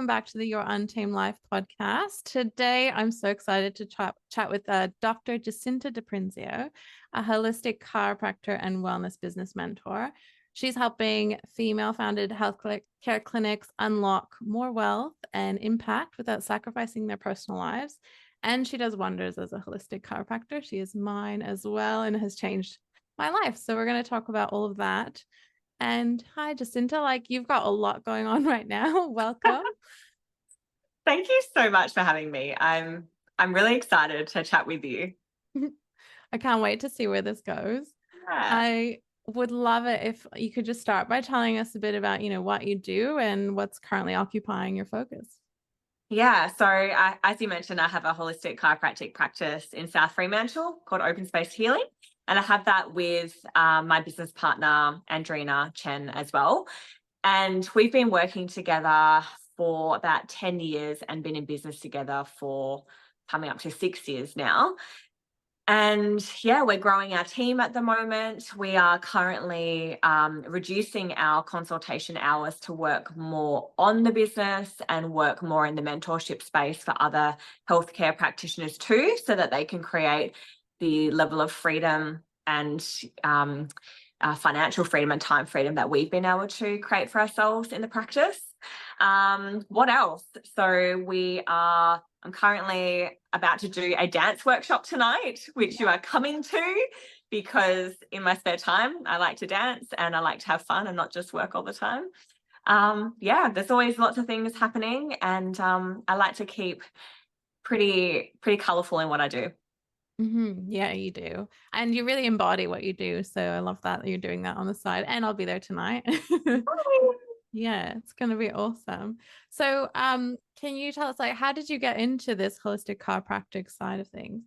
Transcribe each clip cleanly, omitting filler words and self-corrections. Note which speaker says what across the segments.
Speaker 1: back to the Your Untamed Life podcast. Today, I'm so excited to chat with Dr. Jacinta DiPrinzio, a holistic chiropractor and wellness business mentor. She's helping female-founded care clinics unlock more wealth and impact without sacrificing their personal lives. And she does wonders as a holistic chiropractor. She is mine as well and has changed my life. So we're going to talk about all of that. And hi, Jacinta, you've got a lot going on right now. Welcome.
Speaker 2: Thank you so much for having me. I'm really excited to chat with you.
Speaker 1: I can't wait to see where this goes.
Speaker 2: Yeah.
Speaker 1: I would love it if you could just start by telling us a bit about, what you do and what's currently occupying your focus.
Speaker 2: Yeah. So as you mentioned, I have a holistic chiropractic practice in South Fremantle called Open Space Healing. And I have that with my business partner, Andrina Chen, as well. And we've been working together for about 10 years and been in business together for coming up to 6 years now. And yeah, we're growing our team at the moment. We are currently reducing our consultation hours to work more on the business and work more in the mentorship space for other healthcare practitioners too, so that they can create the level of freedom and financial freedom and time freedom that we've been able to create for ourselves in the practice. What else? I'm currently about to do a dance workshop tonight, which you are coming to, because in my spare time, I like to dance and I like to have fun and not just work all the time. There's always lots of things happening, and I like to keep pretty colorful in what I do.
Speaker 1: Mm-hmm. Yeah, you do. And you really embody what you do. So I love that you're doing that on the side, and I'll be there tonight. Yeah, it's going to be awesome. So, can you tell us, how did you get into this holistic chiropractic side of things?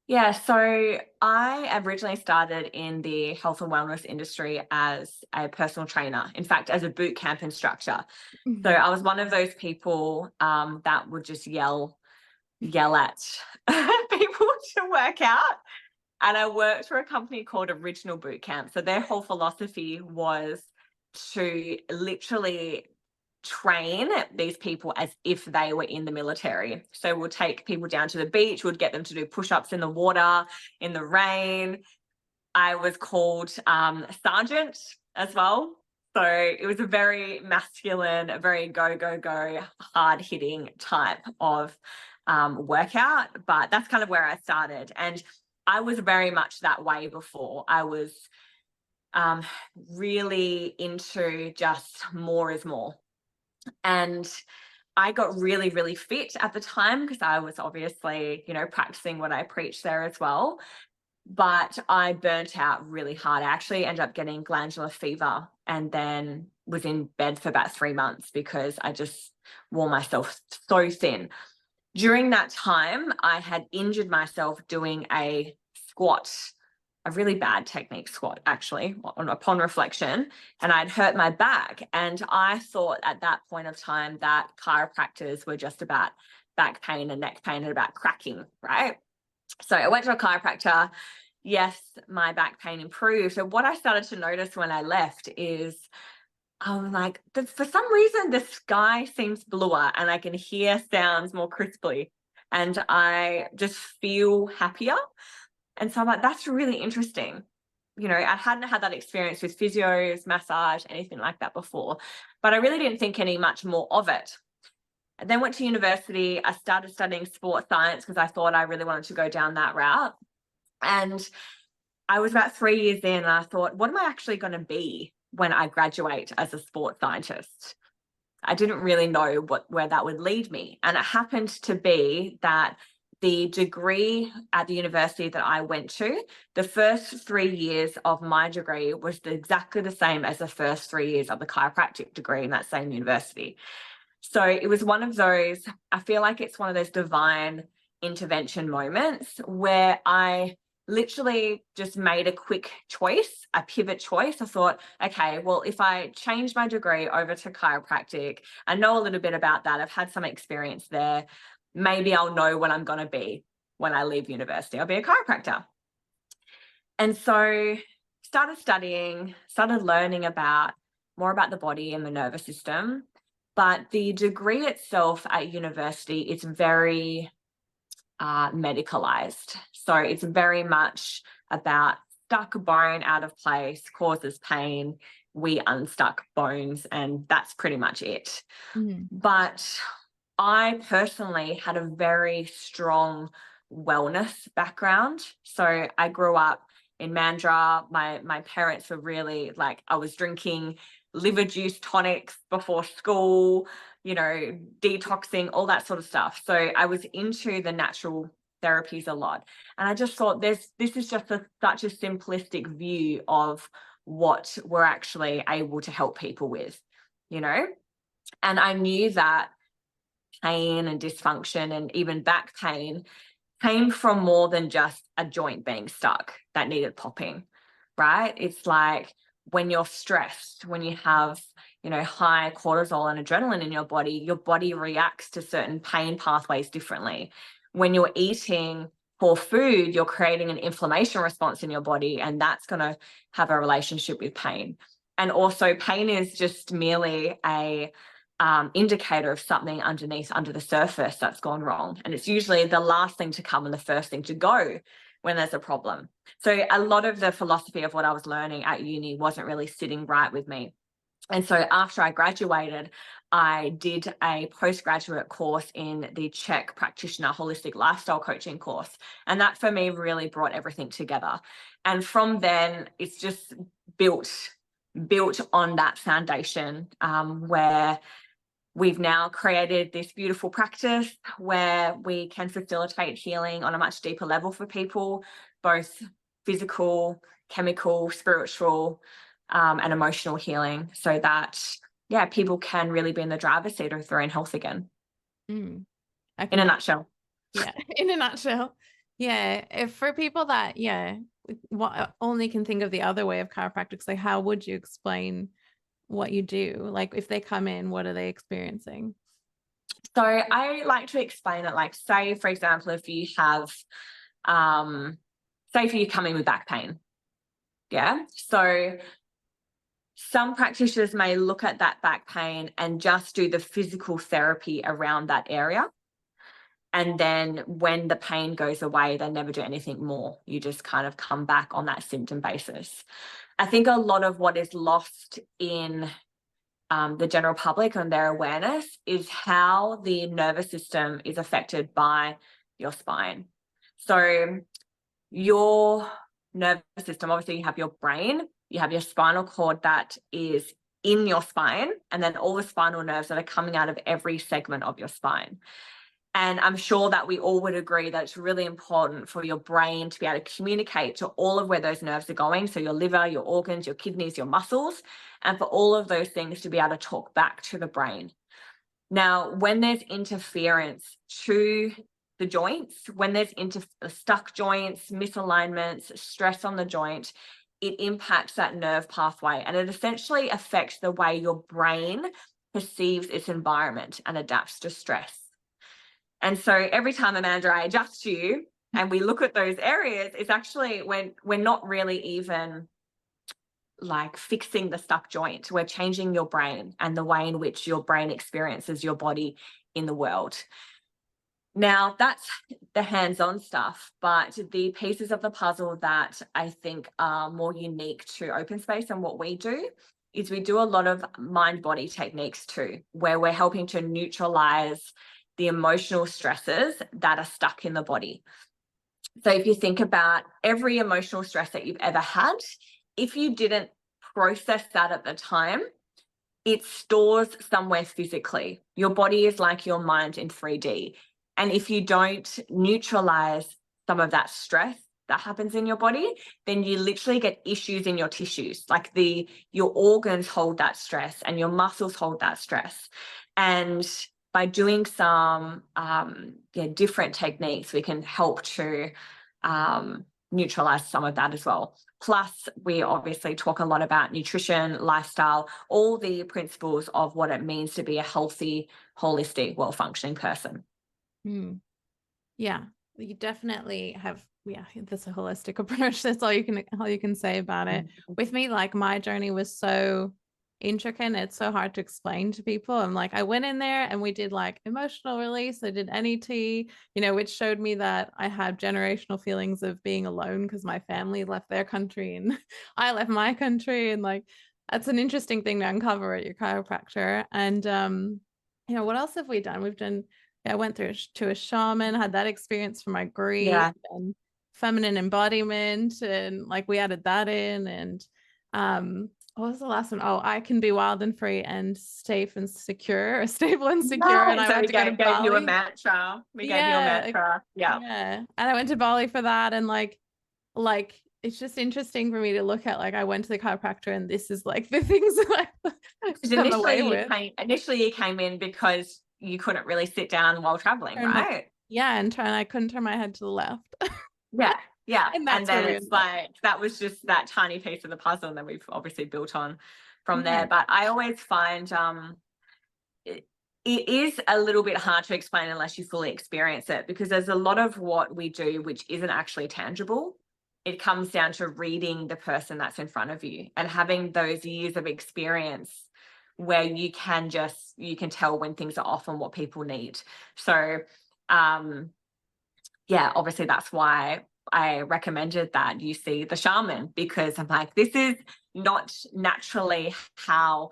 Speaker 2: Yeah, so I originally started in the health and wellness industry as a personal trainer, in fact, as a boot camp instructor. So I was one of those people that would just yell at people to work out. And I worked for a company called Original Boot Camp. So their whole philosophy was to literally train these people as if they were in the military. So we'll take people down to the beach, we'd get them to do push-ups in the water, in the rain. I was called sergeant as well. So it was a very masculine, a very go, hard-hitting type of workout. But that's kind of where I started. And I was very much that way before. I was really into just more is more. And I got really, really fit at the time because I was obviously, practicing what I preach there as well. But I burnt out really hard. I actually ended up getting glandular fever and then was in bed for about 3 months because I just wore myself so thin. During that time, I had injured myself doing a squat, a really bad technique squat, actually, upon reflection, and I'd hurt my back. And I thought at that point of time that chiropractors were just about back pain and neck pain and about cracking, right? So I went to a chiropractor. Yes, my back pain improved. So what I started to notice when I left is I'm like, for some reason, the sky seems bluer and I can hear sounds more crisply and I just feel happier. And so I'm like, that's really interesting. I hadn't had that experience with physios, massage, anything like that before, but I really didn't think any much more of it. I then went to university. I started studying sports science because I thought I really wanted to go down that route. And I was about 3 years in and I thought, what am I actually going to be when I graduate as a sports scientist? I didn't really know where that would lead me. And it happened to be that the degree at the university that I went to, the first 3 years of my degree was exactly the same as the first 3 years of the chiropractic degree in that same university. So it was one of those, I feel like it's one of those divine intervention moments where I literally just made a quick choice, a pivot choice. I thought, okay, well, if I change my degree over to chiropractic, I know a little bit about that. I've had some experience there. Maybe I'll know what I'm going to be when I leave university. I'll be a chiropractor. And so started studying, started learning more about the body and the nervous system. But the degree itself at university is very medicalized. So it's very much about stuck bone out of place causes pain. We unstuck bones, and that's pretty much it.
Speaker 1: Mhm.
Speaker 2: But I personally had a very strong wellness background. So I grew up in Mandurah. My parents were really like, I was drinking liver juice tonics before school, detoxing, all that sort of stuff. So I was into the natural therapies a lot. And I just thought this is just such a simplistic view of what we're actually able to help people with, And I knew that pain and dysfunction and even back pain came from more than just a joint being stuck that needed popping, right? It's like when you're stressed, when you have, high cortisol and adrenaline in your body reacts to certain pain pathways differently. When you're eating poor food, you're creating an inflammation response in your body, and that's going to have a relationship with pain. And also pain is just merely a indicator of something under the surface that's gone wrong. And it's usually the last thing to come and the first thing to go when there's a problem. So a lot of the philosophy of what I was learning at uni wasn't really sitting right with me. And so after I graduated, I did a postgraduate course in the Czech practitioner holistic lifestyle coaching course. And that for me really brought everything together. And from then it's just built on that foundation, where we've now created this beautiful practice where we can facilitate healing on a much deeper level for people, both physical, chemical, spiritual, and emotional healing, so that, people can really be in the driver's seat of their own health again.
Speaker 1: In
Speaker 2: a nutshell.
Speaker 1: Yeah, in a nutshell. Yeah, if for people that, only can think of the other way of chiropractic, like how would you explain what you do? Like if they come in, what are they experiencing?
Speaker 2: So I like to explain it like, say, for example, if you have, say for you come in with back pain. Yeah. So some practitioners may look at that back pain and just do the physical therapy around that area. And then when the pain goes away, they never do anything more. You just kind of come back on that symptom basis. I think a lot of what is lost in the general public and their awareness is how the nervous system is affected by your spine. So your nervous system, obviously you have your brain, you have your spinal cord that is in your spine, and then all the spinal nerves that are coming out of every segment of your spine. And I'm sure that we all would agree that it's really important for your brain to be able to communicate to all of where those nerves are going. So your liver, your organs, your kidneys, your muscles, and for all of those things to be able to talk back to the brain. Now, when there's interference to the joints, when there's stuck joints, misalignments, stress on the joint, it impacts that nerve pathway, and it essentially affects the way your brain perceives its environment and adapts to stress. And so every time, Amanda, I adjust you and we look at those areas, it's actually when we're not really even like fixing the stuck joint. We're changing your brain and the way in which your brain experiences your body in the world. Now, that's the hands-on stuff, but the pieces of the puzzle that I think are more unique to Open Space and what we do is we do a lot of mind-body techniques too, where we're helping to neutralize the emotional stresses that are stuck in the body. So if you think about every emotional stress that you've ever had, if you didn't process that at the time, it stores somewhere physically. Your body is like your mind in 3D. And if you don't neutralize some of that stress that happens in your body, then you literally get issues in your tissues. Like your organs hold that stress and your muscles hold that stress. And by doing some different techniques, we can help to neutralize some of that as well. Plus, we obviously talk a lot about nutrition, lifestyle, all the principles of what it means to be a healthy, holistic, well-functioning person.
Speaker 1: Yeah, you definitely have. Yeah, that's a holistic approach. That's all you can say about it. With me, like my journey was so intricate and it's so hard to explain to people. I'm like, I went in there and we did like emotional release. I did NET, which showed me that I had generational feelings of being alone because my family left their country and I left my country. And like, that's an interesting thing to uncover at your chiropractor. And, what else have we done? I went through to a shaman, had that experience for my grief
Speaker 2: Yeah.
Speaker 1: and feminine embodiment. And like, we added that in. And, what was the last one? Oh, I can be wild and free and safe and secure, or stable and secure. And
Speaker 2: Right.
Speaker 1: I
Speaker 2: So
Speaker 1: went
Speaker 2: we
Speaker 1: to go to
Speaker 2: gave you a
Speaker 1: Bali.
Speaker 2: mantra. We gave you a
Speaker 1: Yeah,
Speaker 2: mantra. Yeah.
Speaker 1: yeah. And I went to Bali for that. And like it's just interesting for me to look at. Like, I went to the chiropractor, and this is like the things that I've
Speaker 2: Because
Speaker 1: come away with.
Speaker 2: initially you came in because you couldn't really sit down while traveling,
Speaker 1: Turn my
Speaker 2: right?
Speaker 1: Yeah, and I couldn't turn my head to the left.
Speaker 2: Yeah. Yeah.
Speaker 1: And
Speaker 2: And
Speaker 1: that's where
Speaker 2: then
Speaker 1: we
Speaker 2: it's
Speaker 1: ended up.
Speaker 2: like that was just that tiny piece of the puzzle that we've obviously built on from
Speaker 1: Yeah.
Speaker 2: there. But I always find it is a little bit hard to explain unless you fully experience it, because there's a lot of what we do which isn't actually tangible. It comes down to reading the person that's in front of you and having those years of experience where you can tell when things are off and what people need. So yeah, obviously that's why I recommended that you see the shaman, because I'm like, this is not naturally how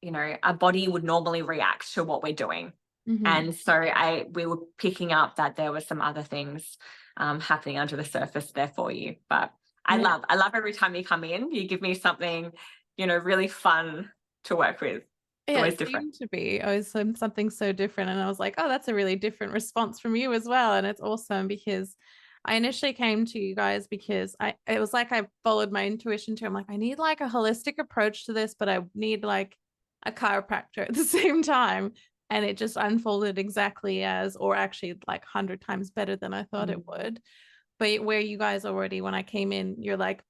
Speaker 2: a body would normally react to what we're doing.
Speaker 1: Mm-hmm.
Speaker 2: And so we were picking up that there were some other things happening under the surface there for you. But I love every time you come in, you give me something, really fun to work with. It's
Speaker 1: Yeah,
Speaker 2: always
Speaker 1: it
Speaker 2: different.
Speaker 1: seemed to be always something so different. And I was like, oh, that's a really different response from you as well. And it's awesome because I initially came to you guys because it was like I followed my intuition too. I'm like, I need like a holistic approach to this, but I need like a chiropractor at the same time. And it just unfolded exactly as, or actually like 100 times better than I thought it would. But where you guys already, when I came in, you're like,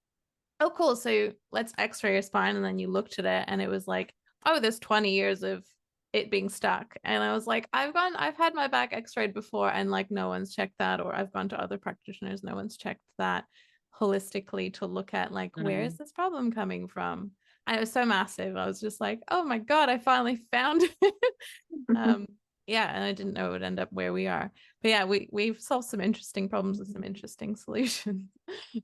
Speaker 1: oh, cool. So let's x-ray your spine. And then you looked at it and it was like, oh, there's 20 years of it being stuck. And I was like, I've had my back x-rayed before and like no one's checked that. Or I've gone to other practitioners, no one's checked that holistically to look at like, where is this problem coming from? And it was so massive. I was just like, oh my God, I finally found it. Yeah, and I didn't know it would end up where we are. But yeah, we've solved some interesting problems with some interesting solutions.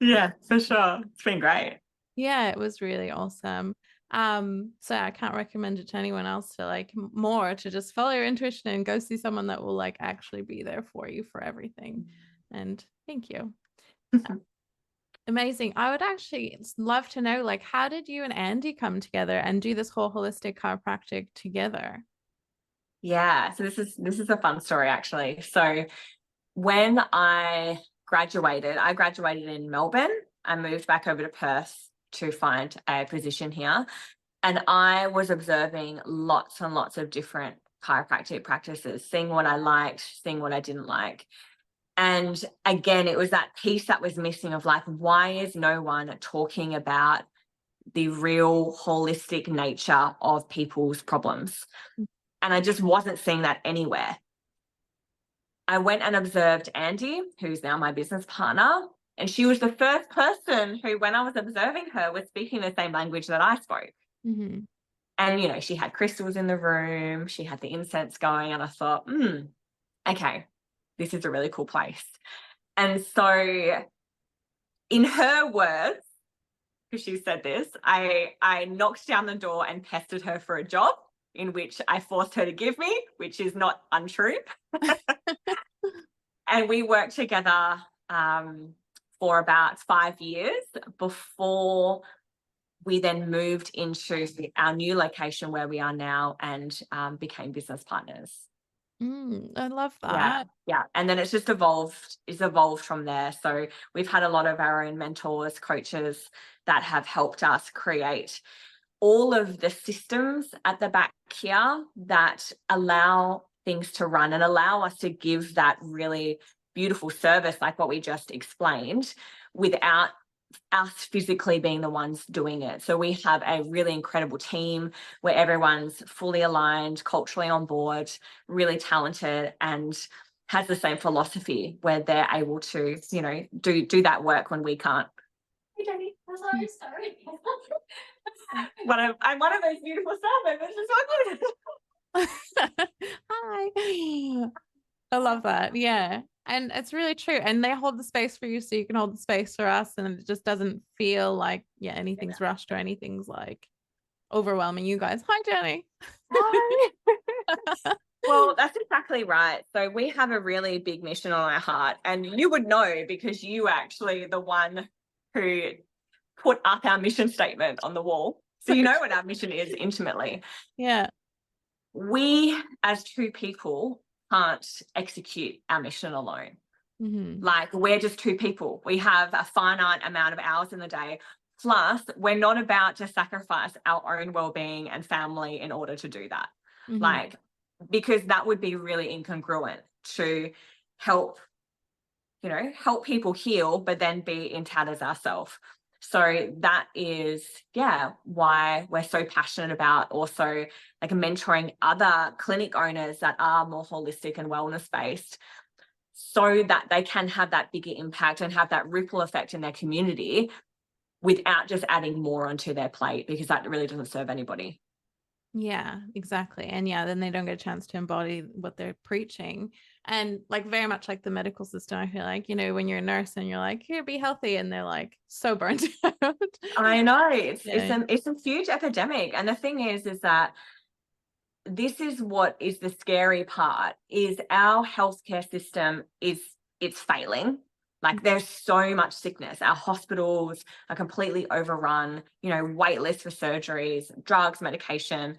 Speaker 2: Yeah, for sure. It's been great.
Speaker 1: Yeah, it was really awesome. So I can't recommend it to anyone else to like more to just follow your intuition and go see someone that will like actually be there for you for everything. And thank you. Amazing. I would actually love to know, like, how did you and Andy come together and do this whole holistic chiropractic together?
Speaker 2: Yeah, so this is a fun story actually. So when I graduated in Melbourne. I moved back over to Perth to find a position here, and I was observing lots and lots of different chiropractic practices, seeing what I liked, seeing what I didn't like. And again, it was that piece that was missing of like, why is no one talking about the real holistic nature of people's problems? And I just wasn't seeing that anywhere. I went and observed Andy, who's now my business partner, and she was the first person who, when I was observing her, was speaking the same language that I spoke.
Speaker 1: Mm-hmm.
Speaker 2: And, she had crystals in the room, she had the incense going, and I thought, okay, this is a really cool place. And so in her words, because she said this, I knocked down the door and pestered her for a job, in which I forced her to give me, which is not untrue. And we worked together for about 5 years before we then moved into our new location where we are now and became business partners.
Speaker 1: I love that.
Speaker 2: Yeah. And then it's just evolved from there. So we've had a lot of our own mentors, coaches that have helped us create all of the systems at the back here that allow things to run and allow us to give that really beautiful service like what we just explained without us physically being the ones doing it. So we have a really incredible team where everyone's fully aligned, culturally on board, really talented, and has the same philosophy where they're able to, do that work when we can't. Hey, Jenny. I'm so sorry. I'm one of those beautiful staff members. It's so good.
Speaker 1: Hi. I love that. Yeah. And it's really true. And they hold the space for you so you can hold the space for us. And it just doesn't feel like, yeah, anything's rushed or anything's like overwhelming you guys. Hi, Jenny.
Speaker 2: Hi. Well, that's exactly right. So we have a really big mission on our heart, and you would know because you actually the one who put up our mission statement on the wall. So you know what our mission is intimately.
Speaker 1: Yeah.
Speaker 2: We as two people can't execute our mission alone.
Speaker 1: Mm-hmm.
Speaker 2: Like we're just two people. We have a finite amount of hours in the day. Plus, we're not about to sacrifice our own well-being and family in order to do that.
Speaker 1: Mm-hmm.
Speaker 2: Like, because that would be really incongruent to help, help people heal, but then be in tatters ourselves. So that is, why we're so passionate about also like mentoring other clinic owners that are more holistic and wellness based, so that they can have that bigger impact and have that ripple effect in their community without just adding more onto their plate, because that really doesn't serve anybody.
Speaker 1: Yeah, exactly. And yeah, then they don't get a chance to embody what they're preaching. And like very much like the medical system, I feel like, when you're a nurse and you're like, here, be healthy. And they're like so burnt out.
Speaker 2: I know it's
Speaker 1: Yeah.
Speaker 2: it's a huge epidemic. And the thing is that this is what is the scary part, is our healthcare system it's failing. Like there's so much sickness. Our hospitals are completely overrun, wait lists for surgeries, drugs, medication.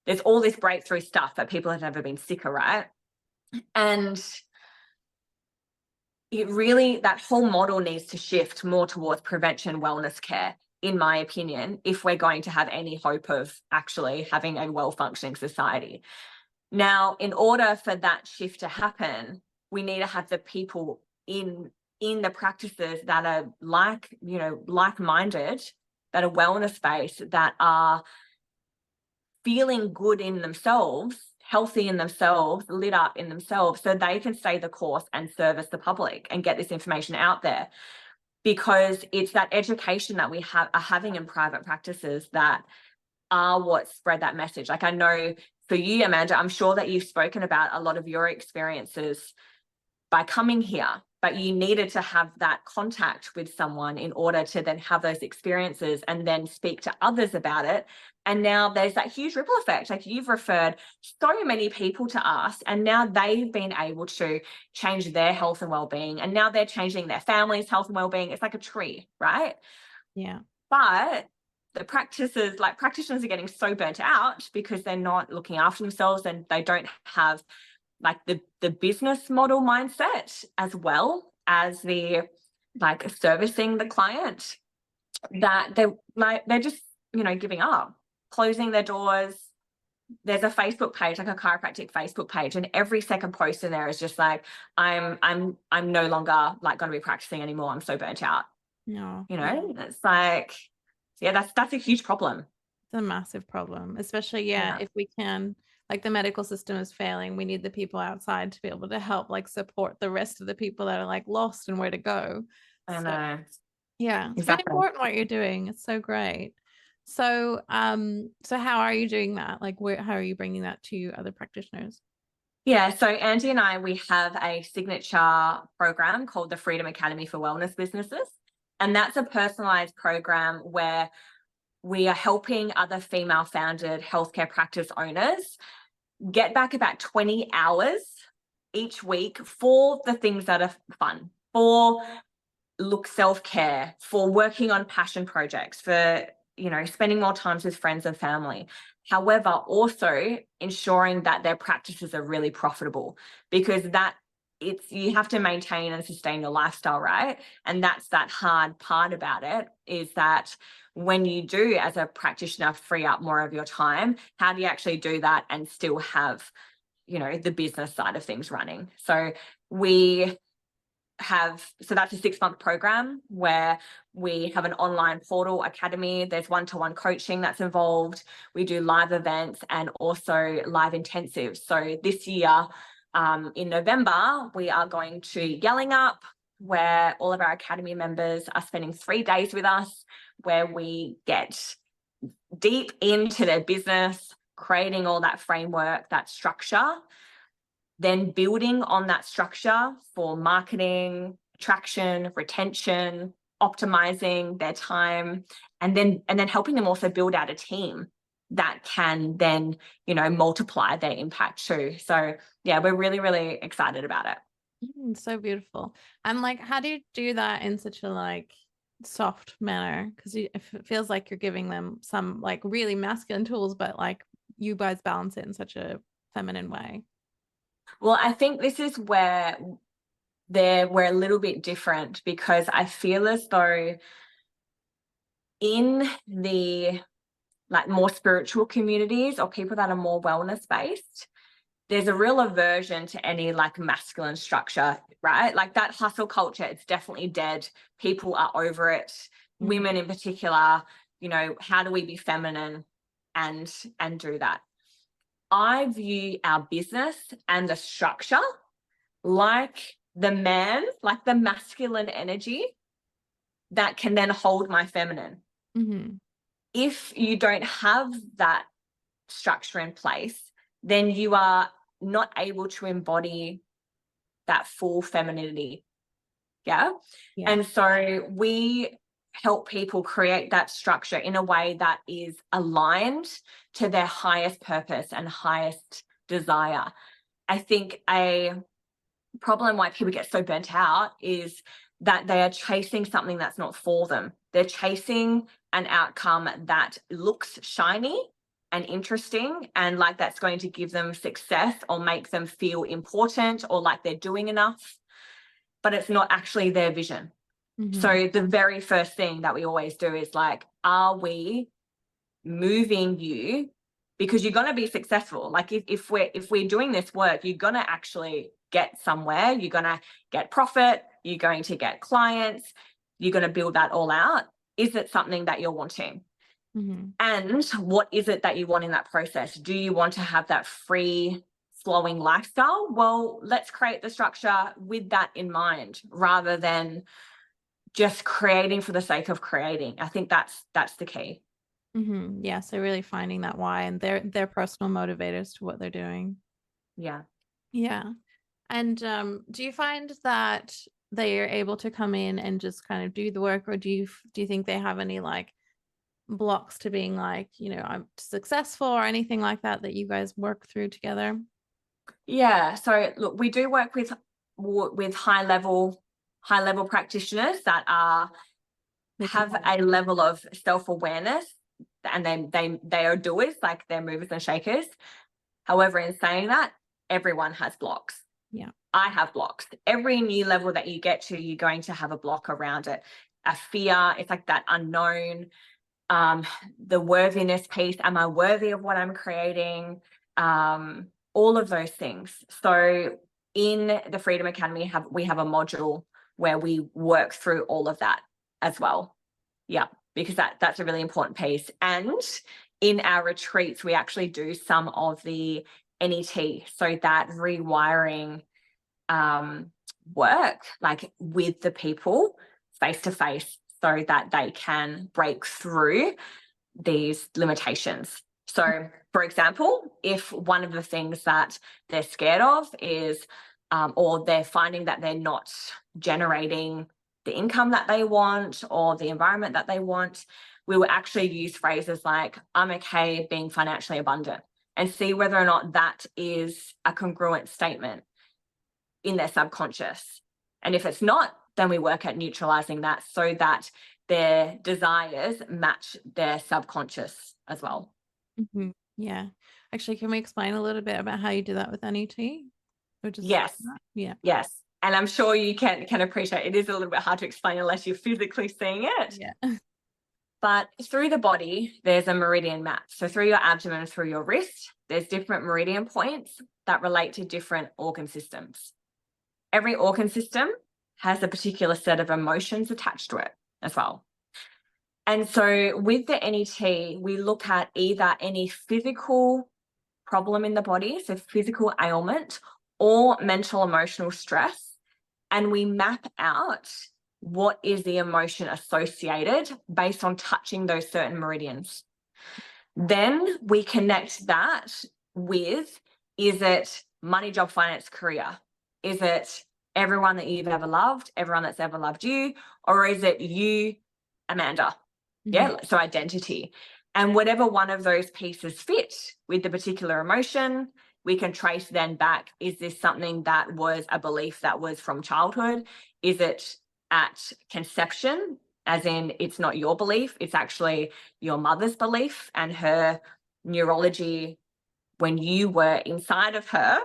Speaker 2: There's all this breakthrough stuff that people have never been sicker, right? And it really, that whole model needs to shift more towards prevention wellness care, in my opinion, if we're going to have any hope of actually having a well-functioning society. Now, in order for that shift to happen, we need to have the people in the practices that are like-minded, that are wellness-based, that are feeling good in themselves, healthy in themselves, lit up in themselves, so they can stay the course and service the public and get this information out there. Because it's that education that we are having in private practices that are what spread that message. Like I know for you, Amanda, I'm sure that you've spoken about a lot of your experiences by coming here, but you needed to have that contact with someone in order to then have those experiences and then speak to others about it. And now there's that huge ripple effect. Like you've referred so many people to us, and now they've been able to change their health and well-being, and now they're changing their family's health and well-being. It's like a tree, right?
Speaker 1: Yeah.
Speaker 2: But the practitioners are getting so burnt out because they're not looking after themselves, and they don't have like the business model mindset as well as the like servicing the client, that they're just giving up, closing their doors. There's a Facebook page, like a chiropractic Facebook page, and every second post in there is just like, I'm no longer like going to be practicing anymore, I'm so burnt out.
Speaker 1: No.
Speaker 2: It's like, that's a huge problem.
Speaker 1: It's a massive problem, especially if we can, like the medical system is failing, we need the people outside to be able to help like support the rest of the people that are like lost and where to go.
Speaker 2: I know.
Speaker 1: Yeah, it's
Speaker 2: Exactly.
Speaker 1: really important what you're doing. It's so great. So so how are you doing that? Like how are you bringing that to other practitioners?
Speaker 2: Yeah, so Andy and I, we have a signature program called the Freedom Academy for Wellness Businesses. And that's a personalized program where we are helping other female-founded healthcare practice owners get back about 20 hours each week for the things that are fun, for self-care, for working on passion projects, for spending more time with friends and family. However, also ensuring that their practices are really profitable, because you have to maintain and sustain your lifestyle, right? And that's that hard part about it, is that when you do as a practitioner free up more of your time, how do you actually do that and still have the business side of things running? So that's a 6-month program where we have an online portal academy. There's one-to-one coaching that's involved. We do live events and also live intensives. So this year, in November, we are going to Yelling Up. where all of our academy members are spending 3 days with us, where we get deep into their business, creating all that framework, that structure, then building on that structure for marketing, attraction, retention, optimizing their time, and then helping them also build out a team that can then, multiply their impact too. So yeah, we're really, really excited about it.
Speaker 1: So beautiful. And like, how do you do that in such a like soft manner? Because it feels like you're giving them some like really masculine tools, but like you guys balance it in such a feminine way.
Speaker 2: Well, I think this is where we're a little bit different, because I feel as though in the like more spiritual communities or people that are more wellness based, there's a real aversion to any like masculine structure, right? Like that hustle culture, it's definitely dead. People are over it. Women in particular, how do we be feminine and do that? I view our business and the structure like the man, like the masculine energy that can then hold my feminine.
Speaker 1: Mm-hmm.
Speaker 2: If you don't have that structure in place, then you are not able to embody that full femininity. Yeah. And so we help people create that structure in a way that is aligned to their highest purpose and highest desire. I think a problem why people get so burnt out is that they are chasing something that's not for them. They're chasing an outcome that looks shiny and interesting and like that's going to give them success or make them feel important or like they're doing enough, but it's not actually their vision.
Speaker 1: Mm-hmm.
Speaker 2: So the very first thing that we always do is like, are we moving you? Because you're going to be successful. Like if we're doing this work, you're going to actually get somewhere. You're going to get profit. You're going to get clients. You're going to build that all out. Is it something that you're wanting?
Speaker 1: Mm-hmm.
Speaker 2: And what is it that you want in that process? Do you want to have that free flowing lifestyle? Well, let's create the structure with that in mind rather than just creating for the sake of creating. I think that's the key.
Speaker 1: Mm-hmm. Yeah. So really finding that why and their personal motivators to what they're doing.
Speaker 2: Yeah.
Speaker 1: Yeah. And do you find that they are able to come in and just kind of do the work, or do you think they have any like blocks to being like, I'm successful or anything like that you guys work through together?
Speaker 2: Yeah. So look, we do work with high level practitioners that have a level of self-awareness, and they are doers, like they're movers and shakers. However, in saying that, everyone has blocks.
Speaker 1: Yeah.
Speaker 2: I have blocks. Every new level that you get to, you're going to have a block around it. A fear, it's like that unknown, the worthiness piece. Am I worthy of what I'm creating? All of those things. So in the Freedom Academy, we have a module where we work through all of that as well. Yeah, because that's a really important piece. And in our retreats, we actually do some of the NET, so that rewiring work, like with the people face to face, so that they can break through these limitations. So, for example, if one of the things that they're scared of is, or they're finding that they're not generating the income that they want or the environment that they want, we will actually use phrases like, I'm okay being financially abundant, and see whether or not that is a congruent statement in their subconscious. And if it's not, then we work at neutralizing that so that their desires match their subconscious as well.
Speaker 1: Mm-hmm. Yeah. Actually, can we explain a little bit about how you do that with NET? Or just
Speaker 2: Yes.
Speaker 1: Yeah.
Speaker 2: Yes. And I'm sure you can appreciate it is a little bit hard to explain unless you're physically seeing it.
Speaker 1: Yeah.
Speaker 2: But through the body, there's a meridian map. So through your abdomen, through your wrist, there's different meridian points that relate to different organ systems. Every organ system has a particular set of emotions attached to it as well. And so with the NET, we look at either any physical problem in the body, so physical ailment, or mental emotional stress and we map out what is the emotion associated based on touching those certain meridians. Then we connect that with, is it money, job, finance, career? Is it everyone that you've ever loved, everyone that's ever loved you? Or is it you, Amanda? Yeah, so identity. And whatever one of those pieces fit with the particular emotion, we can trace then back, is this something that was a belief that was from childhood? Is it at conception, as in it's not your belief, it's actually your mother's belief and her neurology when you were inside of her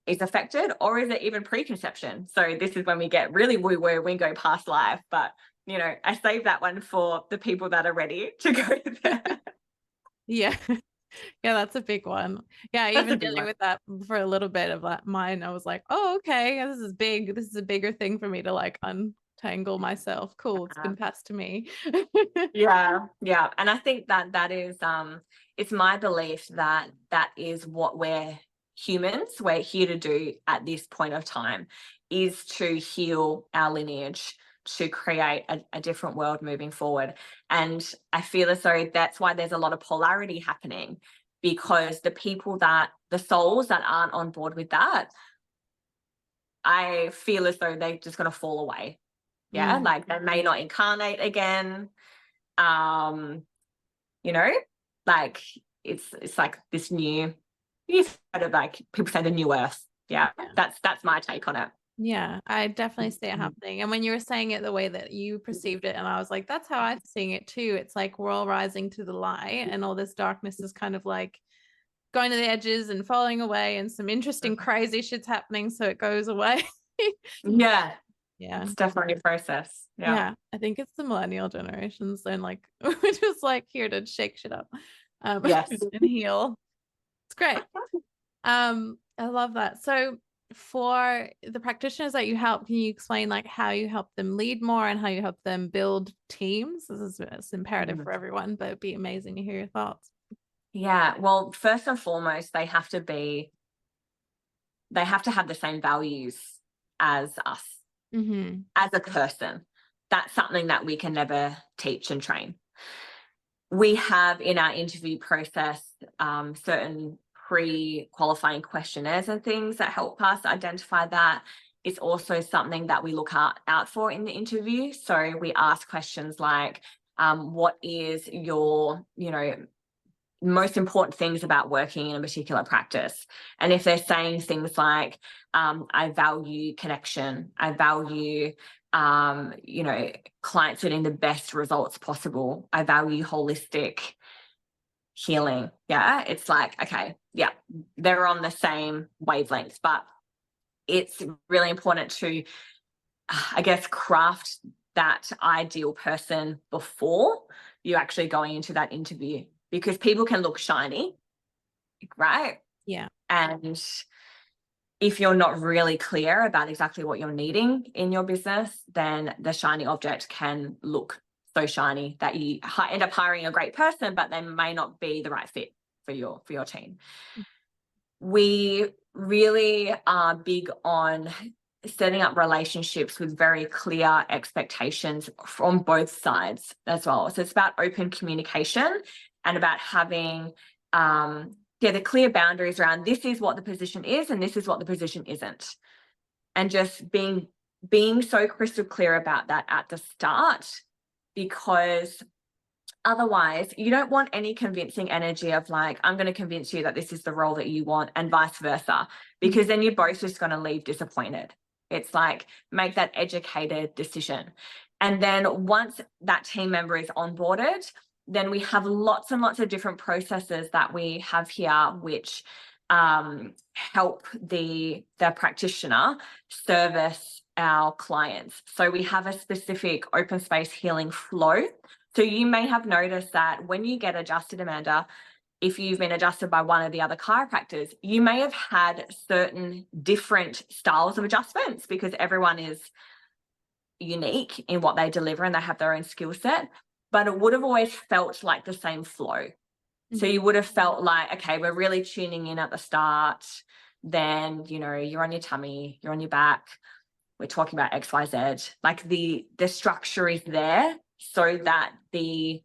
Speaker 2: is affected? Or is it even preconception? So this is when we get really woo-woo, we go past life, but you know, I save that one for the people that are ready to go there.
Speaker 1: Yeah. Yeah, that's a big one. Yeah, even dealing with that for a little bit of that mine, I was like, oh, okay, this is big. This is a bigger thing for me to like untangle myself. Cool. It's been passed to me.
Speaker 2: Yeah. And I think that is it's my belief that that is what we're here to do at this point of time, is to heal our lineage, to create a different world moving forward. And I feel as though that's why there's a lot of polarity happening, because the souls that aren't on board with that, I feel as though they're just going to fall away. Yeah. Like they may not incarnate again. You know, like it's like this new, like people say the new earth. Yeah. That's my take on it.
Speaker 1: Yeah, I definitely see it happening. And when you were saying it the way that you perceived it, and I was like, that's how I'm seeing it too. It's like we're all rising to the light, and all this darkness is kind of like going to the edges and falling away, and some interesting, crazy shit's happening. So it goes away.
Speaker 2: Yeah.
Speaker 1: Yeah.
Speaker 2: It's definitely a process.
Speaker 1: Yeah. I think it's the millennial generations. And like, we're just like here to shake shit up
Speaker 2: Yes.
Speaker 1: and heal. It's great. I love that. So for the practitioners that you help, can you explain like how you help them lead more and how you help them build teams? It's imperative for everyone, but it'd be amazing to hear your thoughts.
Speaker 2: Yeah. Well, first and foremost, they have to have the same values as us, as a person. That's something that we can never teach and train. We have in our interview process certain pre-qualifying questionnaires and things that help us identify that. It's also something that we look out for in the interview. So we ask questions like, what is your, most important things about working in a particular practice? And if they're saying things like, I value connection, I value clients getting the best results possible, I value holistic healing. Yeah, it's like, okay, yeah, they're on the same wavelengths, but it's really important to, I guess, craft that ideal person before you actually going into that interview, because people can look shiny, right?
Speaker 1: Yeah.
Speaker 2: And if you're not really clear about exactly what you're needing in your business, then the shiny object can look so shiny that you end up hiring a great person, but they may not be the right fit for your team. We really are big on setting up relationships with very clear expectations from both sides as well. So it's about open communication and about having the clear boundaries around, this is what the position is and this is what the position isn't. And just being so crystal clear about that at the start, because otherwise you don't want any convincing energy of like, I'm going to convince you that this is the role that you want, and vice versa, because then you're both just going to leave disappointed. It's like, make that educated decision. And then once that team member is onboarded, then we have lots and lots of different processes that we have here, which help the practitioner service our clients. So we have a specific open space healing flow. So you may have noticed that when you get adjusted, Amanda, if you've been adjusted by one of the other chiropractors, you may have had certain different styles of adjustments, because everyone is unique in what they deliver and they have their own skill set, but it would have always felt like the same flow. So you would have felt like, okay, we're really tuning in at the start. Then, you're on your tummy, you're on your back. we're talking about XYZ. Like the structure is there so that the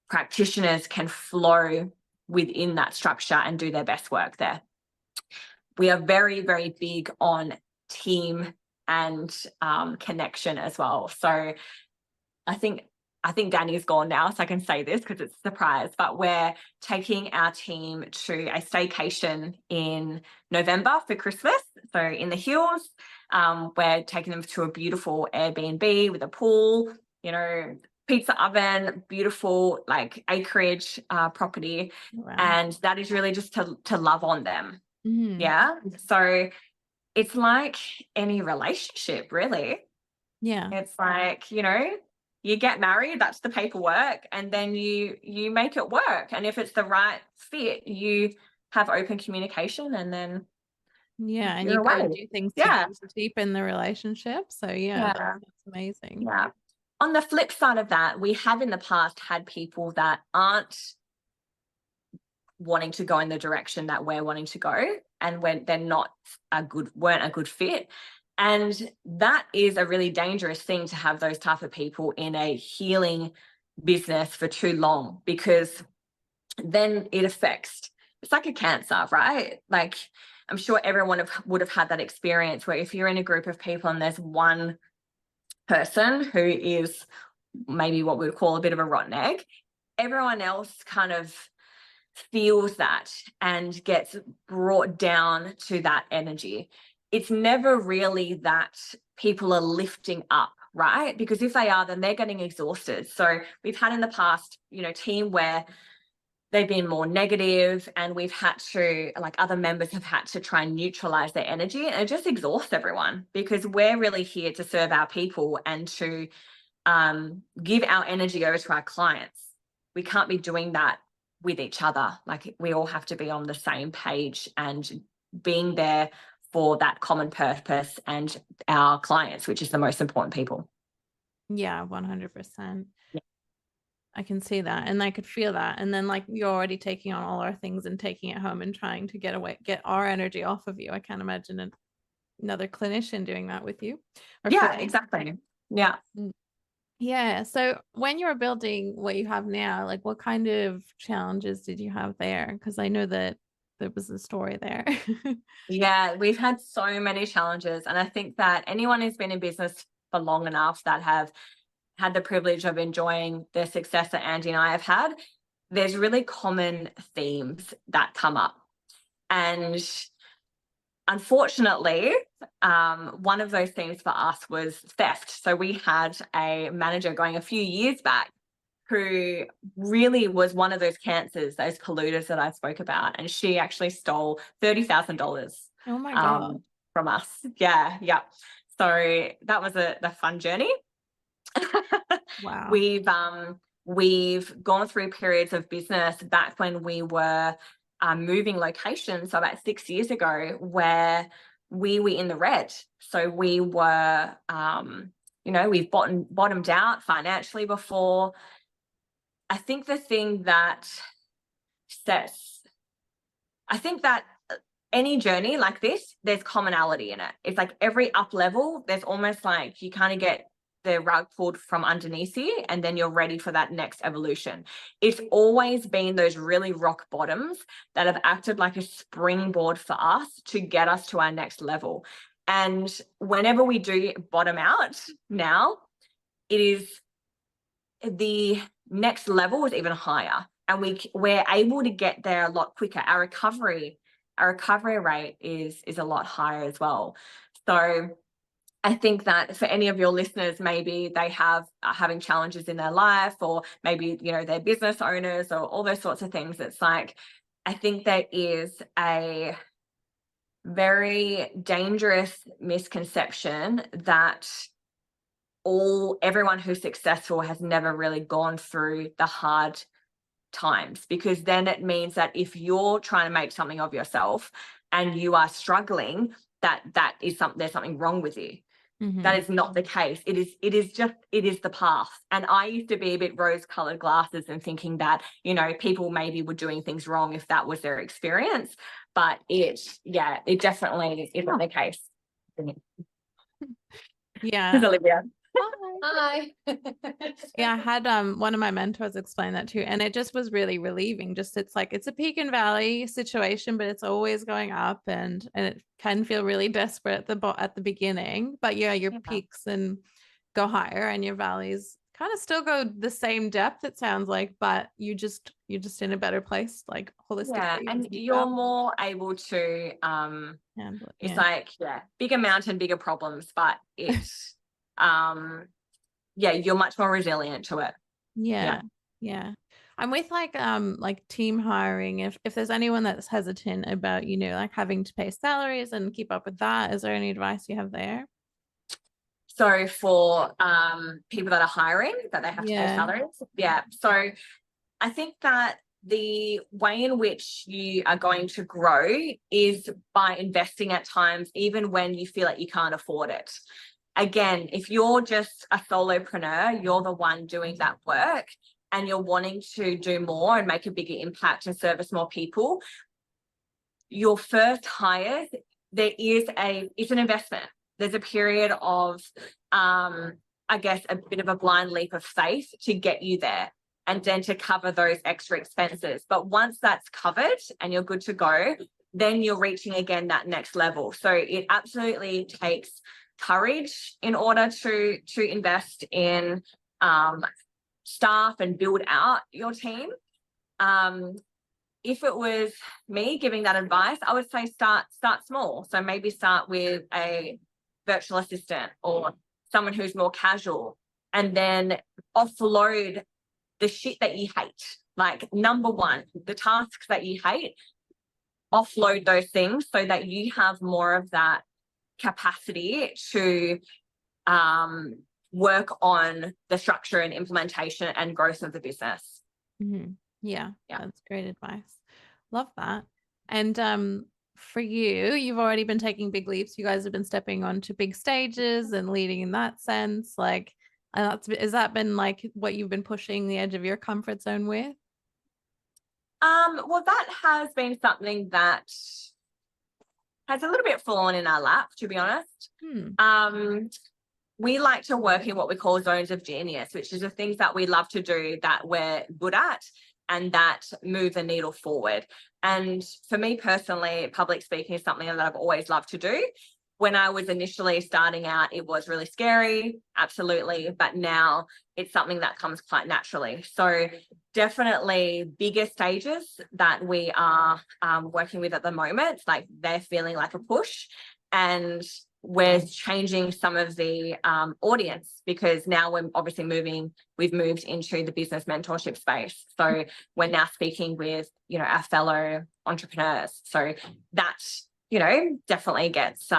Speaker 2: practitioners can flow within that structure and do their best work there. We are very, very big on team and connection as well. So I think Danny's gone now, so I can say this because it's a surprise, but we're taking our team to a staycation in November for Christmas. So in the hills, we're taking them to a beautiful Airbnb with a pool, you know, pizza oven, beautiful like acreage property.
Speaker 1: Wow.
Speaker 2: And that is really just to love on them.
Speaker 1: Mm-hmm.
Speaker 2: Yeah. So it's like any relationship, really.
Speaker 1: Yeah.
Speaker 2: It's like, you know, you get married, that's the paperwork, and then you make it work. And if it's the right fit, you have open communication, and then
Speaker 1: yeah, and
Speaker 2: you're
Speaker 1: you go
Speaker 2: away.
Speaker 1: do things
Speaker 2: Yeah.
Speaker 1: to deepen the relationship. So yeah, that's amazing.
Speaker 2: Yeah. On the flip side of that, we have in the past had people that aren't wanting to go in the direction that we're wanting to go, and when they're weren't a good fit. And that is a really dangerous thing to have those type of people in a healing business for too long, because then it affects, it's like a cancer, right? Like I'm sure everyone would have had that experience where if you're in a group of people and there's one person who is maybe what we would call a bit of a rotten egg, everyone else kind of feels that and gets brought down to that energy. It's never really that people are lifting up, right? Because if they are, then they're getting exhausted. So we've had in the past, you know, team where they've been more negative, and we've had to, like other members have had to try and neutralize their energy, and it just exhausts everyone, because we're really here to serve our people and to give our energy over to our clients. We can't be doing that with each other. Like we all have to be on the same page and being there for that common purpose and our clients, which is the most important people.
Speaker 1: Yeah, 100%.
Speaker 2: Yeah.
Speaker 1: I can see that, and I could feel that. And then like you're already taking on all our things and taking it home and trying to get our energy off of you. I can't imagine another clinician doing that with you.
Speaker 2: Yeah, exactly. Yeah.
Speaker 1: Yeah. So when you were building what you have now, like what kind of challenges did you have there? Because I know that there was a story there.
Speaker 2: Yeah, we've had so many challenges. And I think that anyone who's been in business for long enough that have had the privilege of enjoying the success that Andy and I have had, there's really common themes that come up. And unfortunately, one of those themes for us was theft. So we had a manager going a few years back who really was one of those cancers, those colluders that I spoke about. And she actually stole $30,000
Speaker 1: Oh my God.
Speaker 2: from us. Yeah. Yeah. So that was the fun journey.
Speaker 1: Wow.
Speaker 2: We've gone through periods of business back when we were moving locations, so about 6 years ago, where we were in the red. So we were, you know, we've bottomed out financially before. I think the thing that I think that any journey like this, there's commonality in it. It's like every up level, there's almost like you kind of get the rug pulled from underneath you, and then you're ready for that next evolution. It's always been those really rock bottoms that have acted like a springboard for us to get us to our next level. And whenever we do bottom out now, it is the next level is even higher, and we're able to get there a lot quicker. Our recovery rate is a lot higher as well. So I think that for any of your listeners, maybe they are having challenges in their life, or maybe, you know, they're business owners or all those sorts of things. It's like, I think there is a very dangerous misconception that everyone who's successful has never really gone through the hard times, because then it means that if you're trying to make something of yourself and you are struggling, there's something wrong with you.
Speaker 1: Mm-hmm.
Speaker 2: That is not the case. It is the path. And I used to be a bit rose-colored glasses and thinking that, you know, people maybe were doing things wrong if that was their experience, but it definitely isn't the case.
Speaker 1: Yeah.
Speaker 2: There's Olivia.
Speaker 1: Hi.
Speaker 2: Hi.
Speaker 1: Yeah, I had one of my mentors explain that too, and it just was really relieving. Just it's like it's a peak and valley situation, but it's always going up, and it can feel really desperate at the beginning. But yeah, your
Speaker 2: Yeah.
Speaker 1: peaks and go higher, and your valleys kind of still go the same depth. It sounds like, but you're just in a better place, like
Speaker 2: Yeah,
Speaker 1: holistically
Speaker 2: and
Speaker 1: and
Speaker 2: you're
Speaker 1: stuff.
Speaker 2: more able to
Speaker 1: Handle it.
Speaker 2: it's
Speaker 1: Yeah,
Speaker 2: like, yeah, bigger mountain, bigger problems, but it's yeah, you're much more resilient to it. Yeah.
Speaker 1: yeah, yeah. I'm with like team hiring. If there's anyone that's hesitant about, like having to pay salaries and keep up with that, is there any advice you have there?
Speaker 2: So for people that are hiring, that they have to pay
Speaker 1: Yeah.
Speaker 2: salaries. Yeah. So I think that the way in which you are going to grow is by investing at times, even when you feel like you can't afford it. Again, if you're just a solopreneur, you're the one doing that work and you're wanting to do more and make a bigger impact and service more people, your first hire, it's an investment. There's a period of, I guess, a bit of a blind leap of faith to get you there and then to cover those extra expenses. But once that's covered and you're good to go, then you're reaching again that next level. So it absolutely takes courage in order to invest in staff and build out your team. If it was me giving that advice, I would say start small. So maybe start with a virtual assistant or someone who's more casual, and then offload the shit that you hate. Like number one, the tasks that you hate, offload those things so that you have more of that capacity to work on the structure and implementation and growth of the business.
Speaker 1: Mm-hmm. Yeah,
Speaker 2: Yeah.
Speaker 1: that's great advice. Love that. And for you, you've already been taking big leaps. You guys have been stepping onto big stages and leading in that sense. Like, has that been like what you've been pushing the edge of your comfort zone with?
Speaker 2: Well, that has been something that has a little bit fallen in our lap, to be honest. We like to work in what we call zones of genius, which is the things that we love to do that we're good at and that move the needle forward. And for me personally, public speaking is something that I've always loved to do. When I was initially starting out, it was really scary, absolutely. But now it's something that comes quite naturally. So definitely bigger stages that we are working with at the moment, like they're feeling like a push. And we're changing some of the audience because now we've moved into the business mentorship space. So we're now speaking with, our fellow entrepreneurs. So that, definitely gets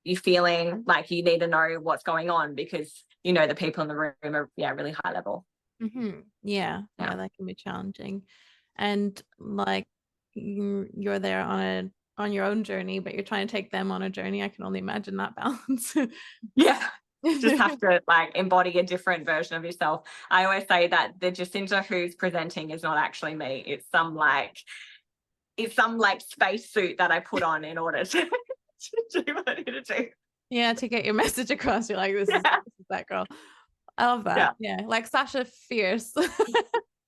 Speaker 2: you feeling like you need to know what's going on because, the people in the room are, really high level.
Speaker 1: Mm-hmm. Yeah, that can be challenging. And like you're there on your own journey, but you're trying to take them on a journey. I can only imagine that balance.
Speaker 2: Yeah. Just have to embody a different version of yourself. I always say that the Jacinta who's presenting is not actually me. It's some space suit that I put on in order to do what I need to do.
Speaker 1: Yeah, to get your message across. You're like, this is that girl. I love that. Yeah. Like Sasha Fierce.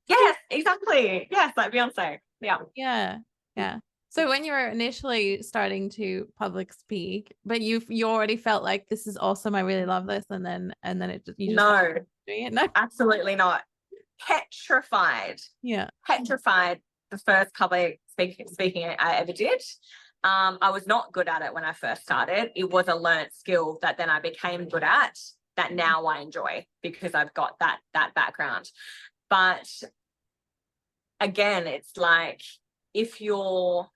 Speaker 2: Yes, exactly. Yes, like Beyonce. Yeah.
Speaker 1: Yeah. Yeah. So when you were initially starting to public speak, but you already felt like this is awesome, I really love this, and then you just
Speaker 2: No,
Speaker 1: doing it. No,
Speaker 2: absolutely not. Petrified.
Speaker 1: yeah,
Speaker 2: Petrified. The first public speaking I ever did. I was not good at it when I first started. It was a learnt skill that then I became good at, that now I enjoy because I've got that background. But again, it's like if you're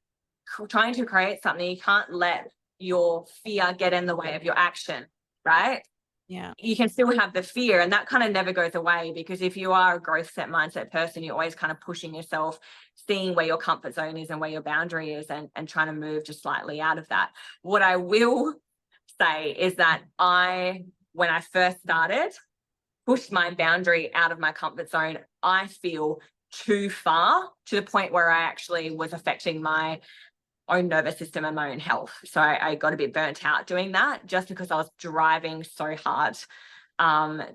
Speaker 2: trying to create something, you can't let your fear get in the way of your action, right?
Speaker 1: yeah,
Speaker 2: You can still have the fear, and that kind of never goes away because if you are a growth set mindset person, you're always kind of pushing yourself, seeing where your comfort zone is and where your boundary is, and trying to move just slightly out of that. What I will say is that when I first started, pushed my boundary out of my comfort zone, I feel too far, to the point where I actually was affecting my own nervous system and my own health. So I got a bit burnt out doing that, just because I was driving so hard I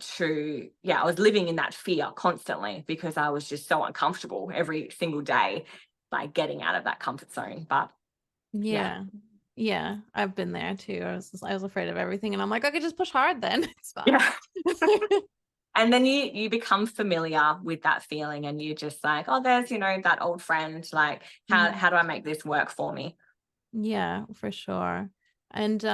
Speaker 2: was living in that fear constantly, because I was just so uncomfortable every single day, like getting out of that comfort zone. But
Speaker 1: yeah, I've been there too. I was afraid of everything, and I'm like, I could just push hard then. It's fine.
Speaker 2: yeah. And then you become familiar with that feeling, and you're just like, oh, there's, that old friend, like how do I make this work for me?
Speaker 1: Yeah, for sure. And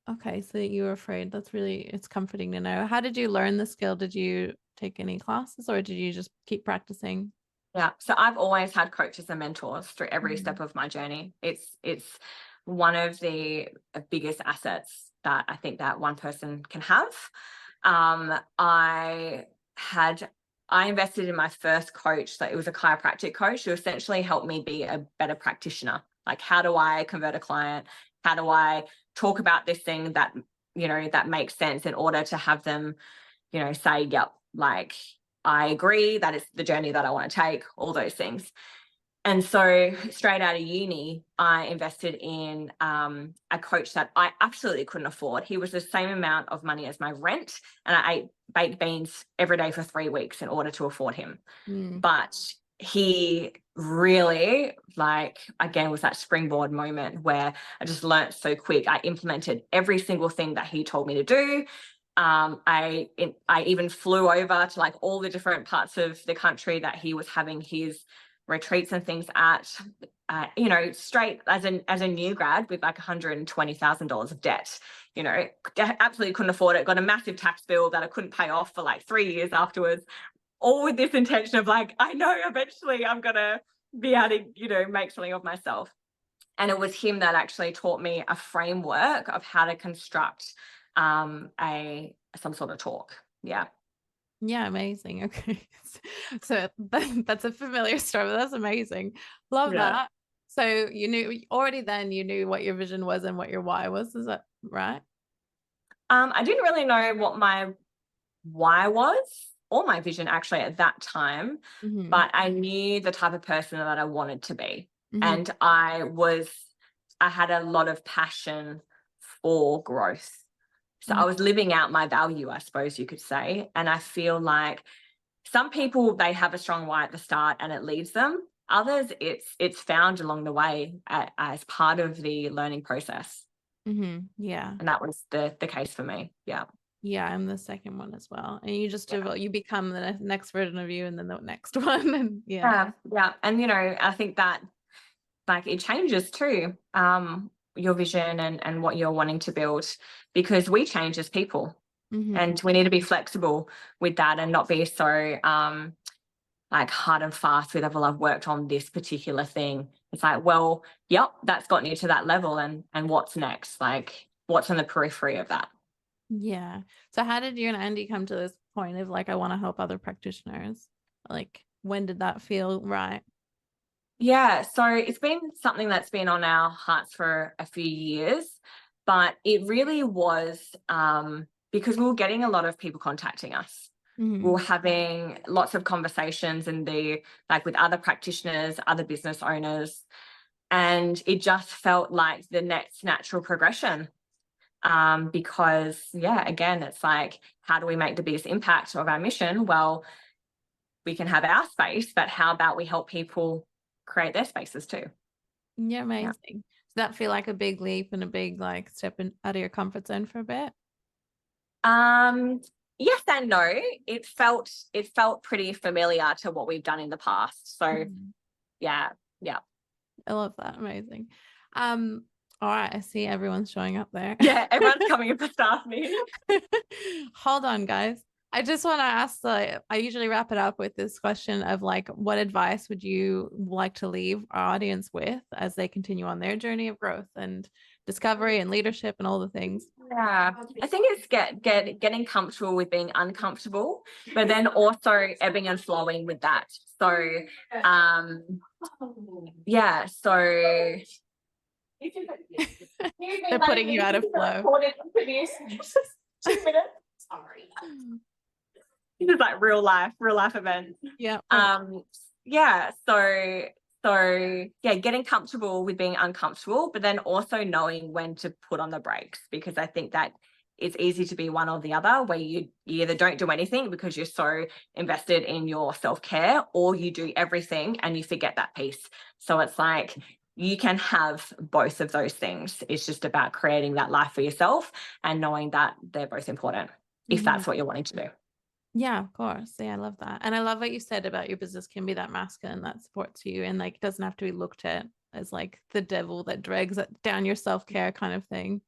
Speaker 1: okay, so you were afraid. It's comforting to know. How did you learn the skill? Did you take any classes, or did you just keep practicing?
Speaker 2: Yeah. So I've always had coaches and mentors through every
Speaker 1: Mm.
Speaker 2: step of my journey. It's one of the biggest assets that I think that one person can have. I invested in my first coach. So it was a chiropractic coach who essentially helped me be a better practitioner. Like, how do I convert a client? How do I talk about this thing that, that makes sense, in order to have them, say, yep, like, I agree that it's the journey that I want to take, all those things. And so straight out of uni, I invested in a coach that I absolutely couldn't afford. He was the same amount of money as my rent, and I ate baked beans every day for 3 weeks in order to afford him. But he really, like, again, was that springboard moment where I just learnt so quick. I implemented every single thing that he told me to do. I even flew over to like all the different parts of the country that he was having his retreats and things at, straight as a new grad with like $120,000 of debt. Absolutely couldn't afford it. Got a massive tax bill that I couldn't pay off for like 3 years afterwards. All with this intention of like, I know eventually I'm gonna be able to, make something of myself. And it was him that actually taught me a framework of how to construct some sort of talk. Yeah.
Speaker 1: Yeah, amazing. Okay. So that's a familiar story, but that's amazing. Love
Speaker 2: Yeah.
Speaker 1: that. So you knew what your vision was and what your why was. Is that right?
Speaker 2: I didn't really know what my why was, or my vision actually at that time,
Speaker 1: Mm-hmm.
Speaker 2: but I knew the type of person that I wanted to be.
Speaker 1: Mm-hmm.
Speaker 2: And I had a lot of passion for growth. So I was living out my value, I suppose you could say. And I feel like some people, they have a strong why at the start and it leads them. Others, it's found along the way as part of the learning process.
Speaker 1: Mm-hmm. Yeah.
Speaker 2: And that was the case for me. Yeah.
Speaker 1: Yeah, I'm the second one as well. And you just
Speaker 2: Yeah.
Speaker 1: you become the next version of you and then the next one. And yeah.
Speaker 2: Yeah. Yeah. And, I think that like it changes too, your vision and what you're wanting to build, because we change as people.
Speaker 1: Mm-hmm.
Speaker 2: And we need to be flexible with that and not be so like hard and fast with, well, I've worked on this particular thing. It's like, well, yep, that's gotten you to that level, and what's next? Like, what's on the periphery of that?
Speaker 1: Yeah. So how did you and Andy come to this point of like, I want to help other practitioners? Like, when did that feel right?
Speaker 2: Yeah, so it's been something that's been on our hearts for a few years, but it really was because we were getting a lot of people contacting us.
Speaker 1: Mm-hmm.
Speaker 2: We were having lots of conversations with other practitioners, other business owners, and it just felt like the next natural progression. Because again, it's like, how do we make the biggest impact of our mission? Well, we can have our space, but how about we help people create their spaces too?
Speaker 1: Yeah, amazing. Does that feel like a big leap and a big like step out of your comfort zone for a bit?
Speaker 2: Yes and no. It felt pretty familiar to what we've done in the past. So yeah.
Speaker 1: I love that. Amazing. All right, I see everyone's showing up there.
Speaker 2: Yeah, everyone's coming in for staff meeting.
Speaker 1: Hold on, guys. I just want to ask, I usually wrap it up with this question of like, what advice would you like to leave our audience with as they continue on their journey of growth and discovery and leadership and all the things?
Speaker 2: Yeah, I think it's getting comfortable with being uncomfortable, but then also ebbing and flowing with that. So, yeah, so
Speaker 1: They're putting you out of flow.
Speaker 2: 2 minutes. Sorry. This is like real life event.
Speaker 1: Yeah.
Speaker 2: Yeah. So So yeah, getting comfortable with being uncomfortable, but then also knowing when to put on the brakes, because I think that it's easy to be one or the other, where you either don't do anything because you're so invested in your self-care, or you do everything and you forget that piece. So it's like you can have both of those things. It's just about creating that life for yourself and knowing that they're both important, if that's what you're wanting to do.
Speaker 1: Yeah, of course. Yeah, I love that. And I love what you said about your business can be that masculine that supports you and like doesn't have to be looked at as like the devil that drags down your self-care kind of thing.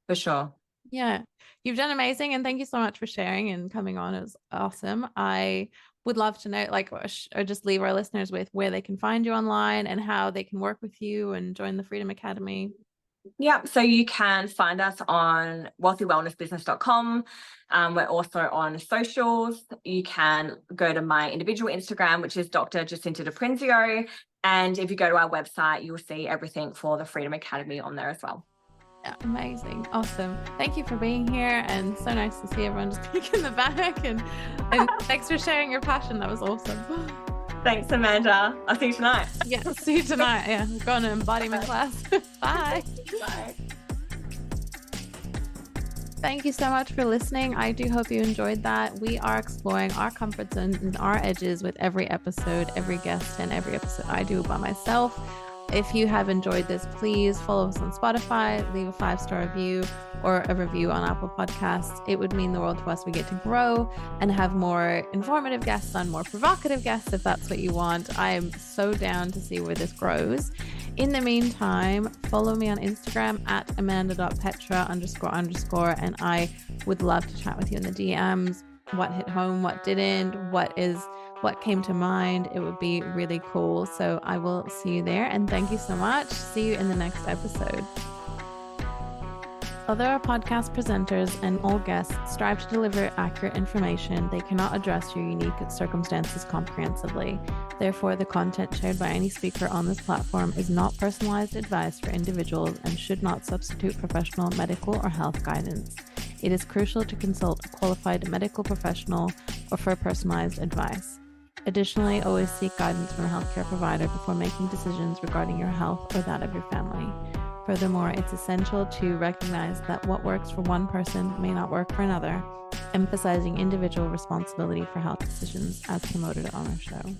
Speaker 2: For sure.
Speaker 1: Yeah, you've done amazing. And thank you so much for sharing and coming on. It was awesome. I would love to know, like, or just leave our listeners with where they can find you online and how they can work with you and join the Freedom Academy.
Speaker 2: Yeah, so you can find us on wealthywellnessbusiness.com. We're also on socials. You can go to my individual Instagram, which is Dr. Jacinta DiPrinzio. And if you go to our website, you'll see everything for the Freedom Academy on there as well.
Speaker 1: Yeah, amazing. Awesome. Thank you for being here. And so nice to see everyone just kicking the back. And thanks for sharing your passion. That was awesome.
Speaker 2: Thanks, Amanda. I'll see you tonight.
Speaker 1: Yeah, see you tonight. Yeah, we're going to embodiment class. Bye.
Speaker 2: Bye.
Speaker 1: Thank you so much for listening. I do hope you enjoyed that. We are exploring our comfort zones and our edges with every episode, every guest, and every episode I do by myself. If you have enjoyed this, please follow us on Spotify, leave a 5-star review or a review on Apple Podcasts. It would mean the world to us. We get to grow and have more informative guests on, more provocative guests, if that's what you want. I am so down to see where this grows. In the meantime, follow me on Instagram at amanda.petra__, and I would love to chat with you in the DMs. What hit home, what didn't, what came to mind. It would be really cool. So I will see you there. And thank you so much. See you in the next episode. Although our podcast presenters and all guests strive to deliver accurate information, they cannot address your unique circumstances comprehensively. Therefore, the content shared by any speaker on this platform is not personalized advice for individuals and should not substitute professional medical or health guidance. It is crucial to consult a qualified medical professional or for personalized advice. Additionally, always seek guidance from a healthcare provider before making decisions regarding your health or that of your family. Furthermore, it's essential to recognize that what works for one person may not work for another, emphasizing individual responsibility for health decisions as promoted on our show.